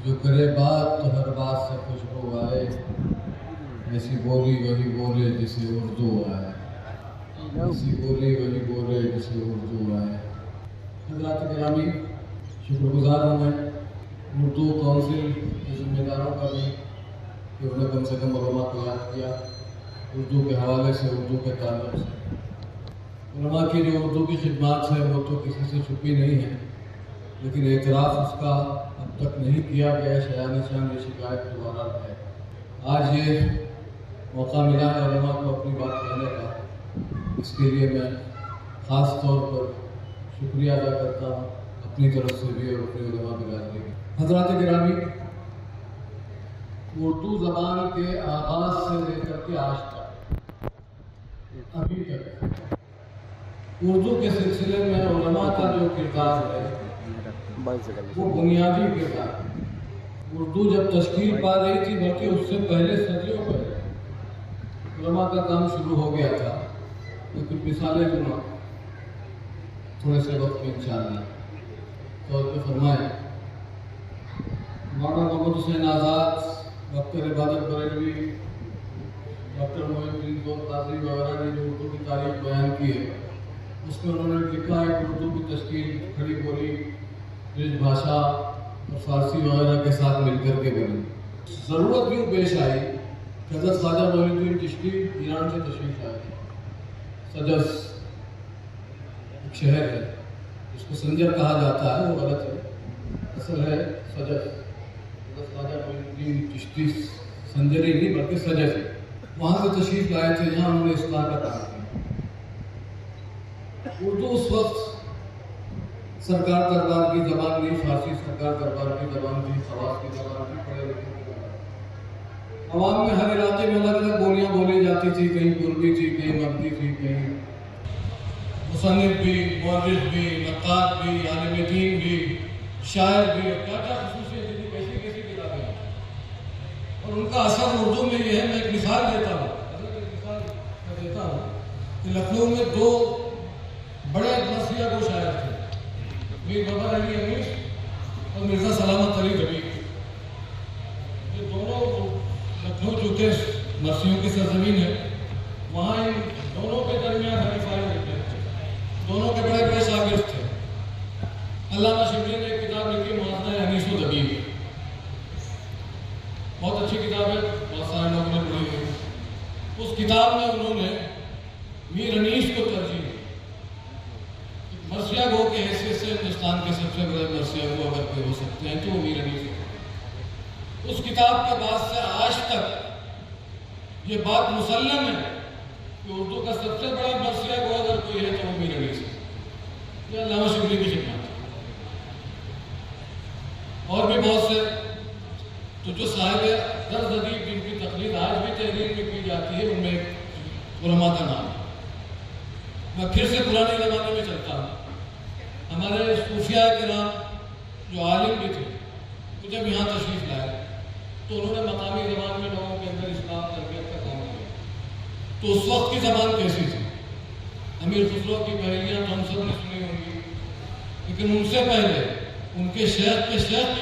جو کرے بات تو ہر بات سے خوشبو آئے، ایسی بولی وہی بولے جسے اردو آئے، ایسی بولی وہی بولے جسے اردو آئے۔ حضرات گرامی، شکر گزار ہوں میں اردو کونسل کے ذمہ داروں کا بھی کہ انہوں نے کم سے کم علماء کو یاد کیا اردو کے حوالے سے، اردو کے تعلق سے۔ علماء کی جو اردو کی خدمات ہے وہ تو کسی سے چھپی نہیں ہے، لیکن اعتراف اس کا اب تک نہیں کیا گیا، شایان شان یہ شکایت دوبارہ ہے۔ آج یہ موقع ملا ہے علماء کو اپنی بات کہنے کا، اس کے لیے میں خاص طور پر شکریہ ادا کرتا ہوں اپنی طرف سے بھی اور اپنے علماء برادری کی۔ حضرات گرامی، اردو زبان کے آغاز سے لے کر کے آج تک، ابھی تک اردو کے سلسلے میں علماء کا جو کردار ہے وہ بنیادی کردار ہے۔ اردو جب تشکیل پا رہی تھی بلکہ اس سے پہلے صدیوں پہلے علماء کا کام شروع ہو گیا تھا۔ تو کچھ مثالیں دوں تھوڑے سے وقت میں انشاءاللہ طور پہ فرمائیں۔ مولانا محمد حسین آزاد، ڈاکٹر عبادت بریلوی، ڈاکٹر معین الدین گول قاضی وغیرہ نے جو اردو کی تاریخ بیان کی ہے، اس میں انہوں نے لکھا ہے کہ اردو کی تشکیل کھڑی بولی، برج بھاشا اور فارسی وغیرہ کے ساتھ مل کر کے بنی۔ ضرورت یوں پیش آئی کہ حضرت خواجہ معین الدین چشتی ایران سے تشریف لائے تھے۔ سجس ایک شہر ہے جس کو سنجر کہا جاتا ہے، وہ غلط ہے، اصل ہے سجس۔ حضرت خواجہ معین الدین چشتی سنجری نہیں بلکہ سجس ہے، وہاں سے تشریف لائے تھے، جہاں انہوں نے اصلاح کا کام کیا۔ اردو اس وقت سرکار دربار کی زبان نہیں، فارسی سرکار دربار کی زبان تھی، خواص کی زبان تھی، پڑھے لکھے کی زبان۔ عوام میں ہر علاقے میں الگ الگ بولیاں بولی جاتی تھی، کہیں پوربی تھی، کہیں مغربی تھی، کہیں مصنف بھی، مورخ بھی، نقاد بھی، عالم دین بھی، شاعر بھی، اور کیا کیا خصوصیت تھی، کیسی کیسی کتابیں ہیں۔ اور ان کا اثر اردو میں یہ ہے، میں ایک مثال دیتا ہوں، کہ لکھنؤ میں دو بڑے مرثیہ گو شاعر تھے، میر بابر علی انیس اور مرزا سلامت علی ربیع۔ یہ دونوں لکھنؤ چونکہ مرثیوں کی سرزمین ہے، وہاں ان دونوں کے درمیان حریفائی ہوتے تھے، دونوں کے بڑے بڑے شاگرد تھے۔ علامہ شبلی نے ایک کتاب لکھی، موازنہ انیس و دبیر، بہت اچھی کتاب ہے، بہت سارے لوگوں نے پڑھی ہے۔ اس کتاب میں انہوں نے میر انیس کو ترجیح دی۔ مرثیہ گو کے حیثیت سے ہندوستان کے سب سے بڑے مرثیہ گو اگر کوئی ہو سکتے ہیں تو وہ میر انیس ہے۔ اس کتاب کے بعد سے آج تک یہ بات مسلم ہے کہ اردو کا سب سے بڑا مرثیہ گو اگر کوئی ہے تو وہ میر انیس ہے۔ یہ علامہ شبلی کی خدمات ہے۔ اور بھی بہت سے تو جو صاحب درد ادیب جن کی تقلید آج بھی تحریر میں کی جاتی ہے، ان میں علماء کا نام ہے۔ میں پھر سے پرانے زمانے میں چلتا ہوں۔ ہمارے صوفیاء کرام جو عالم بھی تھے، وہ جب یہاں تشریف لائے تو انہوں نے مقامی زبان میں لوگوں کے اندر اسلام تربیت کا کام کیا۔ تو اس وقت کی زبان کیسی تھی؟ امیر خسرو کی پہلیاں تو ہم سب نے سنی ہوں گی، لیکن ان سے پہلے ان کے شیخ کی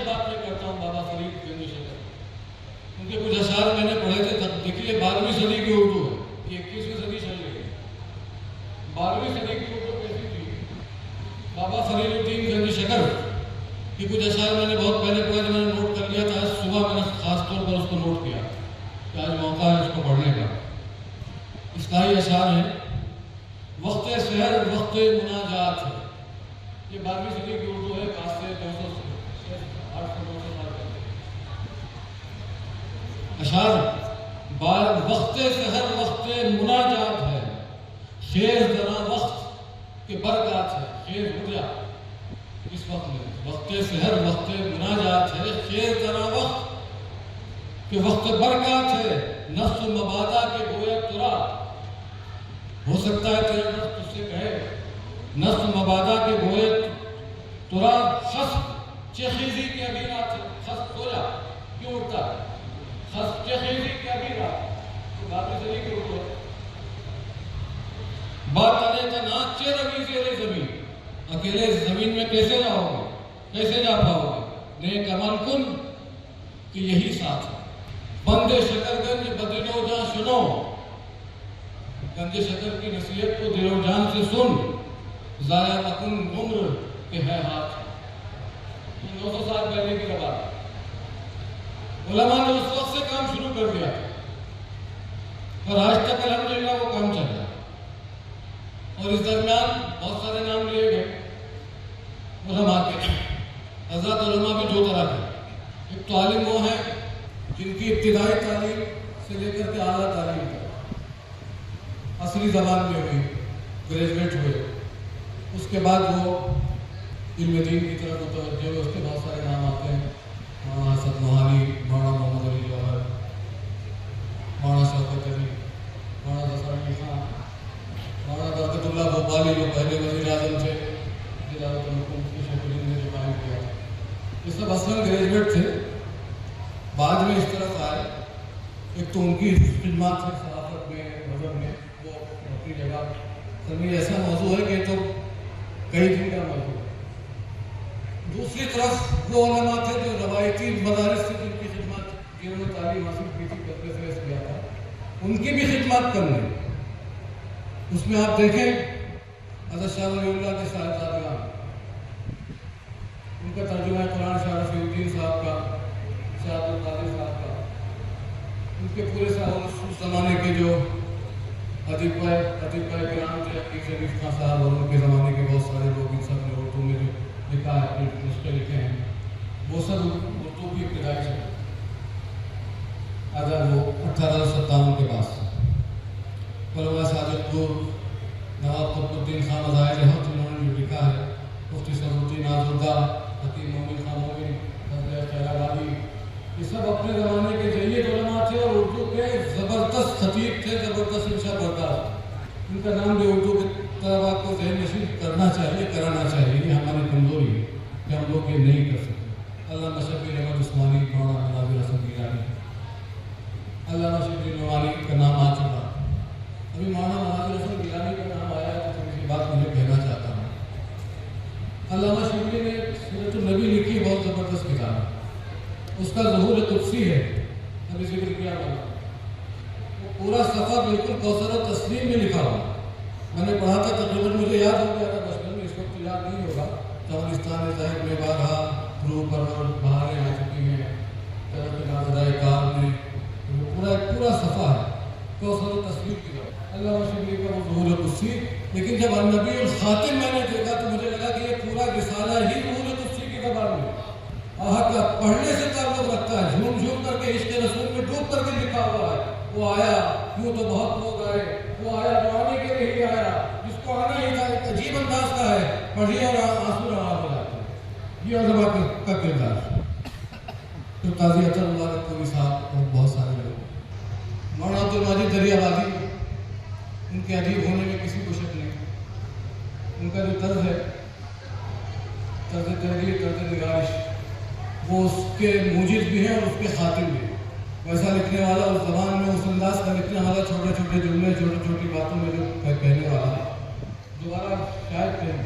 بات میں کرتا ہوں، بابا فرید گنج شکر۔ ان کے کچھ اشعار میں نے پڑھے تھے، دیکھیے 12ویں صدی کی اردو ہے، یہ 21ویں صدی چل رہی ہے۔ 12ویں صدی کی اردو کیسی تھی؟ بابا فرید الدین گنج شکر کی کچھ اشعار میں نے بہت پہلے پڑھے، میں نے نوٹ کر لیا تھا، آج صبح میں نے خاص طور پر اس کو نوٹ کیا کہ آج موقع ہے اس کو پڑھنے کا۔ اصلاحی اشعار ہیں، وقت سحر وقت مناجات ہے، یہ 12ویں صدی کی اردو ہے، خاص سے 800 سال پہلے۔ اشعار وقت سحر وقت مناجات ہے، خیز ذرا وقت کے برکات ہے، خیز ہو جا اس وقت میں، وقت سحر وقت مناجات ہے، خیز ذرا وقت کے وقت برکات ہے، نفس مبادا کے گویا ترا، ہو سکتا ہے تیرا نفس تجھ سے کہے، نفس مبادا کے گویا ترا، خصف چخیزی کی ابھی رات ہے، خصف سو جا، کیوں اٹھتا ہے؟ خصف چخیزی کی ابھی رات، تو بابی صدی کی اردو ہے۔ بات آنے تنات چے روی زیر زمین، اکیلے زمین میں کیسے رہو گے، کیسے جا پاؤ گے؟ نیک عمل کن کہ یہی ساتھ ہے۔ بند شکر گنج بدل و جان سنو، گنج شکر کی نصیحت کو دل و جان سے سن، ضائع مکن عمر کے ہے ہاتھ۔ 900 سال پہلے کی بات ہے۔ علماء نے اس وقت سے کام شروع کر دیا اور آج تک الحمدللہ وہ کام چل رہا ہے۔ اور اس درمیان بہت سارے نام لیے گئے علماء کے۔ حضرات علماء بھی دو طرح کے، ایک تو عالم وہ ہیں جن کی ابتدائی تعلیم سے لے کر کے اعلیٰ تعلیم تک اصلی زبان میں ہوئی، گریجویٹ ہوئے، اس کے بعد وہ علم دین کی طرف متوجہ ہوئے۔ اس کے بہت سارے نام آتے ہیں، مولانا حسن موہانی، مولانا محمد علی جوہر، مولانا شوکت علی، مولانا ظفر علی خان، مولانا برکت اللہ بھوپالی جو پہلے وزیر اعظم تھے، جلالت الملک شیخ الہند نے جو قائم کیا، یہ سب اصلاً گریجویٹ تھے، بعد میں اس طرف آئے۔ ایک تو ان کی خدمات تھے صحافت میں، مذہب میں، وہ اپنی جگہ سبھی ایسا موضوع ہے کہ تو کئی دن کا موضوع ہے۔ دوسری طرف وہ علماء تھے جو روایتی مدارس سے جن کی خدمات، جنہوں نے تعلیم حاصل کی تھی، کرتے فیض کیا تھا، ان کی بھی خدمات کرنے۔ اس میں آپ دیکھیں حضرت شاہ ولی اللہ کے صاحبزادگان، ان کا ترجمہ قرآن شاہ رفیع الدین صاحب کا، شاہ عبد القادر صاحب کا، ان کے پورے اس زمانے کے جو ادیب کرام تھے، عقیل شریف خان صاحب اور ان کے زمانے کے بہت سارے لوگ، ان سب نے اردو میں جو لکھا ہے، اپنے نسخے لکھے ہیں، وہ سب اردو کی ابتدائی سے اگر وہ 1857 کے بعد علماء ساجد پور، نواب قطب الدین خان مظاہر حق، جنہوں نے جو لکھا ہے، مفتی صدر الدین آزردہ، حکیم مومن خان مومن، حضرت خیر آبادی، یہ سب اپنے زمانے کے جید علماء تھے اور اردو کے زبردست خطیب تھے، زبردست انشاء بردار۔ ان کا نام بھی اردو کے طلباء کو ذہن نشین کرنا چاہیے، کرانا چاہیے۔ یہ ہماری کمزوری ہے کہ ہم لوگ یہ نہیں کر سکتے۔ علامہ شبیر احمد عثمانی، مولانا مناظر حسن گیلانی، علامہ شبیر نوانی کا نام آ چکا، ابھی مولانا مناظر حسن گیلانی کا نام آیا ہے، تو یہ بات مجھے کہنا چاہتا ہوں۔ علامہ شبیر نے سیرت النبی لکھی، بہت زبردست کتاب ہے، اس کا ظہور قدسی ہے، ابھی ذکر کیا ہوا، وہ پورا صفحہ بالکل کوثر و تسلیم میں لکھا ہوا۔ میں نے پڑھا تھا، تقریباً مجھے یاد ہو گیا تھا بچپن میں، اس وقت یاد نہیں ہوگا۔ چوالستان ظاہر میں بارہا روح پرور بہاریں آ چکی ہیں، طرف ناظرۂ کار میں، پورا صفحہ ہے کوثر و تسلیم کی طرف، علامہ شبیر کا وہ ظہور قدسی۔ لیکن جب النبی الخاتم میں نے دیکھا تو مجھے لگا کہ یہ پورا رسالہ ہی ظہور قدسی کی زبان میں کا پڑھنے سے تعلق رکھتا ہے، جھوم جھوم کر کے عشق رسول میں ڈوب کر کے لکھا ہوا ہے۔ وہ آیا، یوں تو بہت لوگ آئے، وہ آیا جو آنے کے لیے ہی آیا، جس کو آنا ہی تھا، ایک عجیب انداز کا ہے، پڑھیے اور آنسو روا ہو جاتے ہیں۔ یہ علماء کا کردار ہے۔ تو قاضی اطہر اللہ قومی صاحب اور بہت سارے لوگ، مولانا عبد المجید دریا بادی، ان کے ادیب ہونے میں کسی کو شک نہیں۔ ان کا جو طرز ہے، طرز تحریر، طرز نگارش، وہ اس کے موجد بھی ہیں اور اس کے خاتم بھی۔ ویسا لکھنے والا اس زبان میں، اس انداز کا لکھنے والا، چھوٹے چھوٹے جملے، چھوٹی چھوٹی باتوں میں جو کہنے والا دوبارہ شاید کہیں،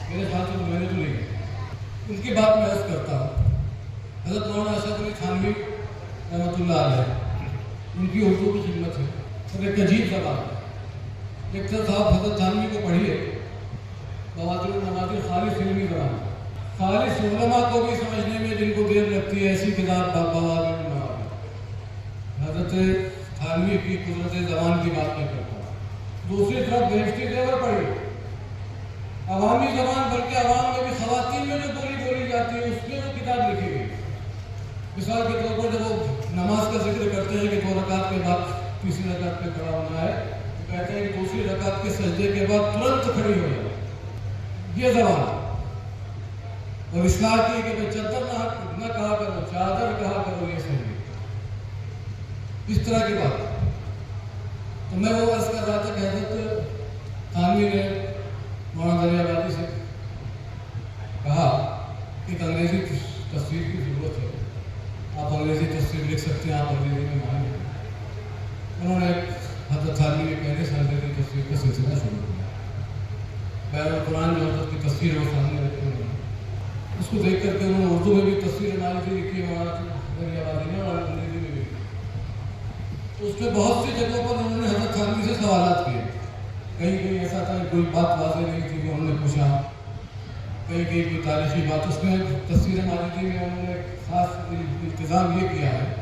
میرے خیال سے میں نے تو نہیں کی۔ ان کی بات میں عرض کرتا ہوں، حضرت مولانا اشرف علی تھانوی رحمۃ اللہ علیہ، ان کی اردو کی خدمت ہے اور ایک عجیب زبان ہے۔ ایک طرف آپ حضرت تھانوی کو پڑھیے، بوادر النوادر، خالص علمی زبان، خالص علماء کو بھی سمجھنے میں جن کو دیر لگتی ہے، ایسی کتاب بوادر النوادر۔ حضرت تھانوی کی قدرت زبان کی بات میں کرتا ہوں۔ دوسری طرف بہشتی زیور پڑھی، عوامی زبان، بلکہ عوام میں بھی خواتین میں جو بولی جاتی ہے، اس میں وہ کتاب لکھی گئی۔ مثال کے طور پر جب وہ نماز کا ذکر کرتے ہیں کہ 2 رکعت کے بعد تیسری رکعت پہ کھڑا ہونا ہے، تو کہتے ہیں کہ دوسری رکعت کے سجدے کے بعد ترنت کھڑی ہو جائے۔ یہ زبان اور اصلاح کی کہ میں چادر نہ کہا کرو، چادر کہا کرو، یہ صحیح ہے، اس طرح کی بات۔ تو میں وہ عرض کر رہا تھا کہ حضرت تھانوی نے مولانا دریا بادی سے کہا کہ ایک انگریزی تصویر کی ضرورت ہے، آپ انگریزی تصویر لکھ سکتے ہیں، آپ انگریزی میں ماہر ہیں۔ انہوں نے حضرت تھانوی کے پہلے سے انگریزی تصویر کا سلسلہ شروع کیا۔ بہر القرآن جو حضرت کی تصویر ہے وہ سامنے رکھی ہوئی ہے، اس کو دیکھ کر کے انہوں نے اردو میں بھی تصویر ہماری سے لکھی ہے، مولانا دریا اس میں بہت سی جگہوں پر انہوں نے حضرت تھانوی سے سوالات کیے. کہیں کہیں ایسا تھا کہ کوئی بات واضح نہیں تھی کہ انہوں نے پوچھا، کہیں کہیں کوئی تاریخی بات. اس میں تفسیر ماجدی میں انہوں نے خاص التزام یہ کیا ہے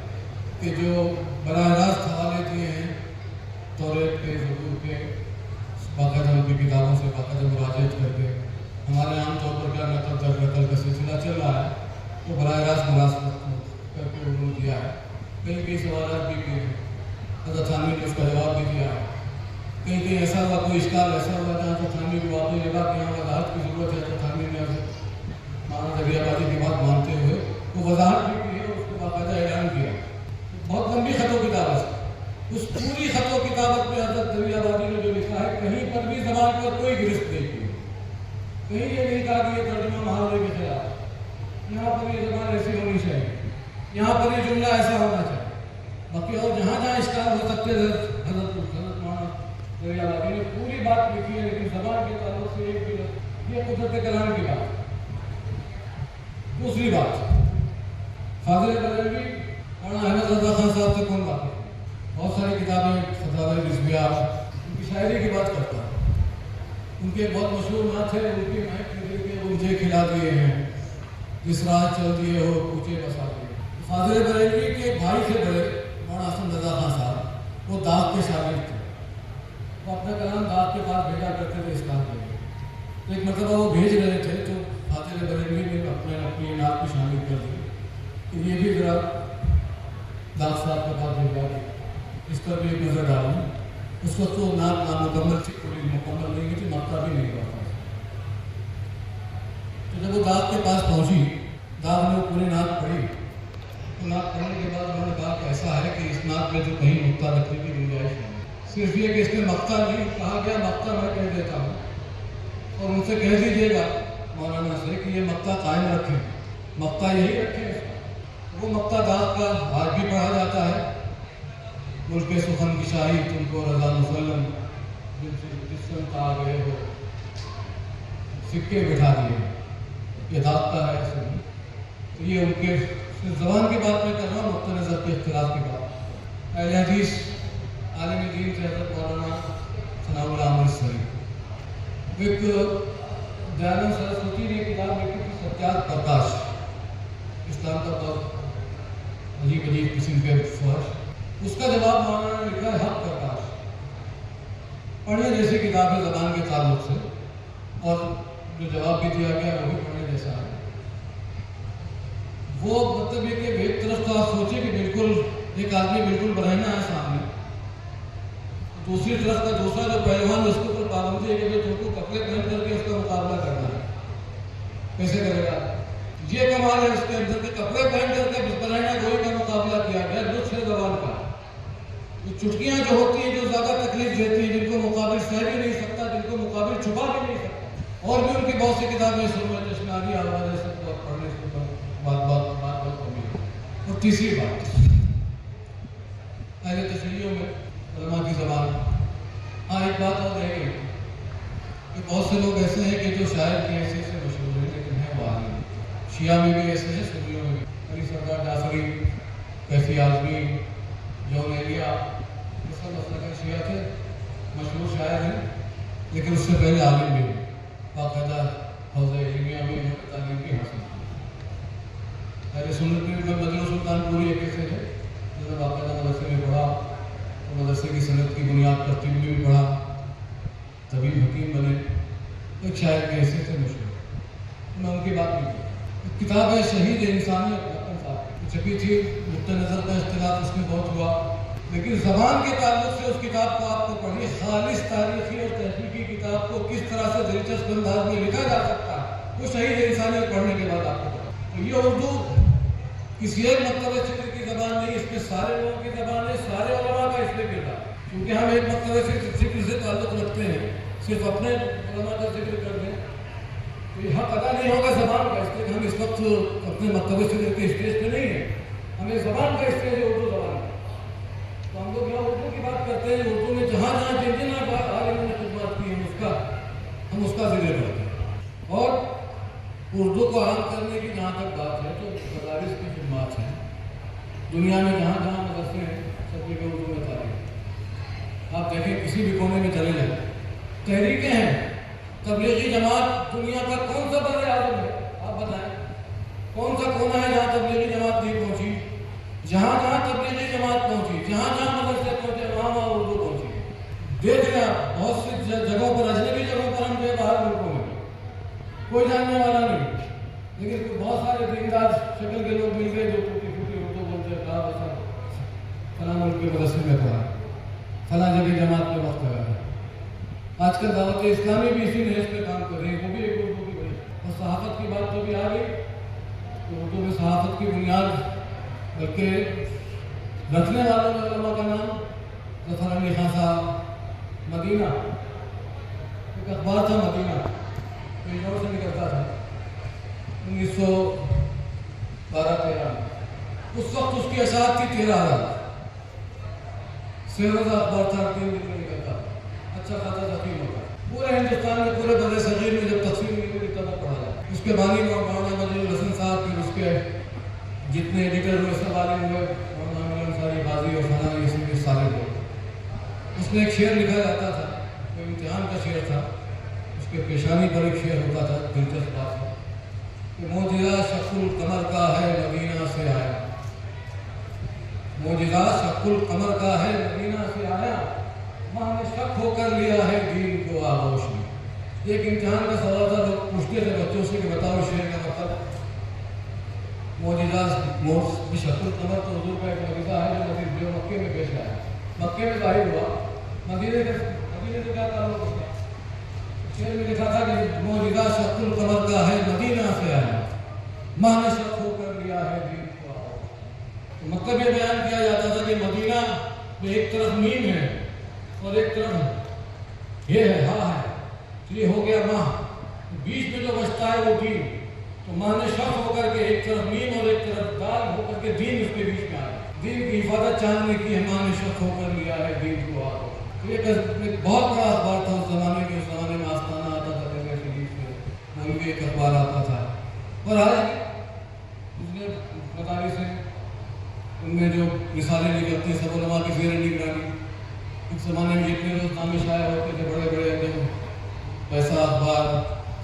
کہ جو براہ راست حوالے دیے ہیں توریت کے، زبور کے، باقاعدہ ان کی کتابوں سے باقاعدہ مراجعت کر کے، ہمارے عام طور پر کیا نقل در نقل کا سلسلہ چل رہا ہے، وہ براہ راست مناسبت کر کے انہوں نے دیا ہے. کہیں کہیں سوالات بھی کیے ہیں، حضرت تھانوی نے اس کا جواب بھی دیا ہے. کہیں کہیں ایسا ہوا، کوئی اشکال ایسا ہوا جہاں حضرت تھانوی کو واقعی لگا کہ یہاں وضاحت کی ضرورت ہے. حضرت تھانوی نے مولانا ظفر آبادی کی بات مانتے ہوئے وہ وضاحت بھی کی ہے اور اس کو باقاعدہ اعلان کیا. بہت لمبی خط و کتابت ہے. اس پوری خط و کتابت میں حضرت ظفر آبادی نے جو لکھا ہے، کہیں پر بھی زبان پر کوئی گرفت نہیں کی، کہیں یہ نہیں کہا کہ یہ ترجمہ محاورے کے خلاف، یہاں پر یہ زبان ایسی ہونی چاہیے، یہاں پر یہ جملہ ایسا ہونا چاہیے. باقی اور جہاں جہاں اشکال ہو سکتے ہیں حضرت مولانا ظفر آبادی نے پوری بات لکھی ہے، لیکن زبان کے تعلق سے ایک بھی یہ قدرت کلام کی بات. دوسری بات، فاضل بریلوی مولانا احمد رضا خان صاحب سے کون بات ہے؟ بہت ساری کتابیں، فتاوی رضویہ، ان کی شاعری کی بات کرتا ہے. ان کے بہت مشہور نعت ہے، ان کی مہک کے دل کے مجھے کھلا دیے ہیں، جس راہ چل دیے ہو کوچے بسا دیے. فاضل بریلوی کے بھائی سے بڑے مولانا حسن رضا خان صاحب، وہ داغ کے شاگرد تھے. وہ اپنا کلام داغ کے پاس بھیجا کرتے تھے اسلام کے لیے. تو ایک مرتبہ وہ بھیج رہے تھے تو فاضل بریلوی نے اپنی نعت کو شامل کر دی کہ یہ بھی ذرا داغ صاحب کے پاس بھیجا دیا، اس پر بھی ایک نظر ڈالوں. اس وقت وہ نعت نامکمل تھی، پوری مکمل نہیں تھی، مکتا بھی نہیں ہوا تھا. تو جب وہ داغ کے پاس پہنچی، داغ نے وہ پوری نعت پڑھی. تو نعت پڑھنے کے بعد انہوں نے کہا کہ ایسا ہے کہ اس نعت میں جو کہیں نقطہ رکھنے کی گنجائش ہے، صرف یہ کہ اس میں مقطع نہیں کہا گیا، مقطع میں کہہ دیتا ہوں، اور ان سے کہہ دیجیے گا مولانا سے کہ یہ مقطع قائم رکھیں، مقطع یہی رکھیں. وہ مقطع داغ کا آج بھی پڑھا جاتا ہے. ملک سخن کی شاہی تم کو رضا مسلم، جس سن کا گئے ہو سکے بٹھا دیے، یہ داغ کا ہے. تو یہ ان کے زبان کی بات میں کر رہا ہوں، نقطہ نظر کے اختلاف کی بات. اہل حدیث عالم دین سے حضرت مولانا ثناء اللہ امرتسری، ایک دیانند سرسوتی نے کتاب لکھی تھی ستیات پرکاش، اسلام کا بہت عجیب عجیب قسم کے فحش. اس کا جواب مولانا نے لکھا ہے حق پرکاش. پڑھنے جیسی کتاب ہے زبان کے تعلق سے، اور جو جواب بھی دیا گیا وہ بھی پڑھنے جیسا ہے. وہ مطلب یہ کہ ایک طرف تو آپ سوچیں کہ بالکل ایک آدمی بالکل برہنہ ہے سامنے، دوسری طرف کا دوسرا جو پہلوان اس کے اوپر پابندی ہے کہ جو تم کو کپڑے پہن کر کے اس کا مقابلہ کرنا ہے. کیسے کرے گا؟ یہ کمال ہے اس کے اندر کہ کپڑے پہن کر کے برہنہ گوئی کا مقابلہ کیا گیا لطف زبان کا. وہ چٹکیاں جو ہوتی ہیں جو زیادہ تکلیف دیتی ہیں، جن کو مقابل سہ بھی نہیں سکتا، جن کو مقابل چھپا بھی نہیں سکتا. اور بھی ان کی بہت سی کتابیں سنت اشناری آواز سب کو پڑھنے سے بات کمی ہے. اور تیسری بات، اہل تشیعوں میں علماء کی زبان. ہاں ایک بات اور رہ گئی کہ بہت سے لوگ ایسے ہیں کہ جو شاعر کی حیثیت سے مشہور ہیں لیکن ہیں وہ عالم. شیعہ میں بھی ایسے ہیں، سنیوں میں بھی. علی سردار جعفری، کیفی اعظمی، جون ایلیا، یہ سب مسلک شیعہ تھے، مشہور شاعر ہیں، لیکن اس سے پہلے عالم بھی ہیں. باقاعدہ حوزہ علمیہ میں انہوں نے تعلیم بھی حاصل کی. اہل سنت میں بدر سلطان پوری ایک ایسے تھے جنہوں نے باقاعدہ مدرسے میں پڑھا، اور مدرسے کی صنعت کی بنیاد پر طب میں بھی پڑھا، طبیب حکیم بنے. ایک شاعر کی حیثیت سے مشہور. میں ان کی بات نہیں کی. کتاب ہے شہید انسانیت صاحب چھپی تھی. نقطہ نظر کا اختلاف اس میں بہت ہوا، لیکن زبان کے تعلق سے اس کتاب کو آپ کو پڑھیے. خالص تاریخی اور تحقیقی کتاب کو کس طرح سے دلچسپ انداز میں لکھا جا سکتا ہے، وہ شہید انسانیت پڑھنے کے بعد آپ کو پڑھا. تو یہ اردو کسی ایک مکتبہ فکر کی زبان نہیں، اس میں سارے لوگوں کی زبان ہے، سارے علماء کا اس میں کردار. کیونکہ ہم ایک مکتبہ فکر سے تعلق رکھتے ہیں، صرف اپنے علماء کا ذکر کر دیں تو یہ حق ادا نہیں ہوگا زبان کا. اس لیے ہم اس وقت اپنے مکتبہ فکر کے اسٹیج پہ نہیں ہیں، ہمیں زبان کا اسٹیج ہے، اردو زبان کا. تو ہم لوگ یہاں اردو کی بات کرتے ہیں. اردو میں جہاں جہاں جن جن عالموں نے خدمات کی ہیں ہم اس کا ذکر کرتے ہیں. اور اردو کو عام کرنے کی جہاں تک بات ہے تو مدارس کی خدمات ہیں. دنیا میں جہاں جہاں مدرسے ہیں سب جگہ اردو میں آپ دیکھیں کسی بھی کونے میں چلے جائیں، تحریکیں ہیں. تبلیغی جماعت دنیا کا کون سا بر اعظم ہے؟ آپ بتائیں کون سا کونا ہے جہاں تبلیغی جماعت نہیں پہنچی؟ جہاں جہاں تبلیغی جماعت پہنچی، جہاں جہاں مدرسے پہنچے، وہاں وہاں اردو پہنچی. دیکھ لیں آپ بہت سی جگہوں پر، اجنبی جگہوں پر ہم جو باہر ملکوں میں کوئی جاننے والا نہیں، لیکن بہت سارے دیندار شکل کے لوگ مل گئے جو ٹوٹی پھوٹی اردو بولتے ہیں. کہا ایسا فلاں ملک کے مدرسے میں پڑھا، فلاں جگہ جماعت میں وقت لگا ہے. آج کل دعوت اسلامی بھی اسی نہج پہ کام کر رہی ہے، وہ بھی ایک اردو کی بڑی. اور صحافت کی بات تو بھی آ گئی، تو اردو میں صحافت کی بنیاد بلکہ رکھنے والوں میں علماء کا نام ظفر علی خان صاحب، مدینہ ایک اخبار تھا مدینہ، پنجاب سے نکلتا تھا 1912-13 میں. اس وقت اس کی اشاعت تھی 13,000. روزہ اخبار تھا، 3 دن میں نکلتا، اچھا خاصا ذخیر ہوتا. پورے ہندوستان میں، پورے بر صغیر میں جب تقسیم نکلی تب وہ پڑھا جائے. اس کے بانی مولانا مجید الحسن صاحب، پھر اس کے جتنے ایڈیٹر ہوئے سب عالم ہوئے، مولانا امیر انصاری غازی اور فلاں یہ سب سارے لوگ. اس نے ایک شعر لکھا جاتا تھا، وہ امتحان کا شعر تھا. اس کے پیشانی پر ایک شعر ہوتا تھا، دلچسپ بات ہے کہ معجزہ شق القمر کا ہے مدینہ سے آیا. معجزہ شق القمر کا ہے مدینہ سے آیا، ماں نے شک ہو کر لیا ہے دین کو آغوش میں. ایک امتحان کا سوال تھا، لوگ پوچھتے تھے بچوں سے کہ بتاؤ شعر کا مطلب. معجزہ شق القمر تو حضور کا ایک معجزہ ہے جو مکے میں پیش آیا، مکے میں ظاہر ہوا. مدینے سے کیا تعلق اس کا؟ شعر میں لکھا تھا کہ معجزہ شق القمر کا ہے مدینہ سے آیا، ماں نے شک ہو کر لیا ہے دین کو آغوش. تو مطلب یہ بیان کیا جاتا تھا کہ مدینہ میں ایک طرف میم ہے اور ایک طرف یہ ہے، ہاں ہے. یہ ہو گیا ماں، بیچ میں جو بچتا ہے وہ دین. تو ماں نے شک ہو کر کے ایک طرف میم اور ایک طرف دال ہو کر کے دین اس کے بیچ میں آیا. دین کی حفاظت چاہنے کی ہے، ماں نے شک ہو کر لیا ہے دین کو آغوش. ایک بہت بڑا اخبار تھا اس زمانے میں. اس زمانے میں آستانہ آتا تھا، درگاہ شریف میں مولوی ایک اخبار آتا تھا. اور آج اس نے مدارس سے ان میں جو مثالیں نکلتی ہیں سب علماء کی زیر نگرانی. اس زمانے میں جتنے روز نامے شائع ہوتے تھے، بڑے بڑے ایک پیسہ اخبار،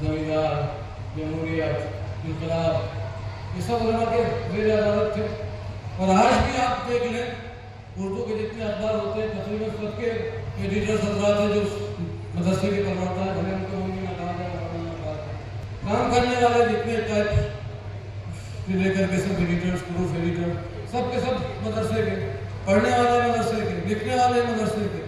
زمیندار، جمہوریت، انقلاب، یہ سب علماء کے زیر عدالت تھے. اور آج بھی آپ دیکھ لیں اردو کے جتنے اخبار ہوتے ہیں تقریباً سب کے ایڈیٹر حضرات ہیں جو مدرسے کے پڑھاتا ہے، بھلے ان کو مولوی نہ کہا جائے. کام کرنے والے جتنے ٹائپ سے لے کر کے سب ایڈیٹرز، پروف ایڈیٹر، سب کے سب مدرسے کے، پڑھنے والے مدرسے کے، لکھنے والے مدرسے کے.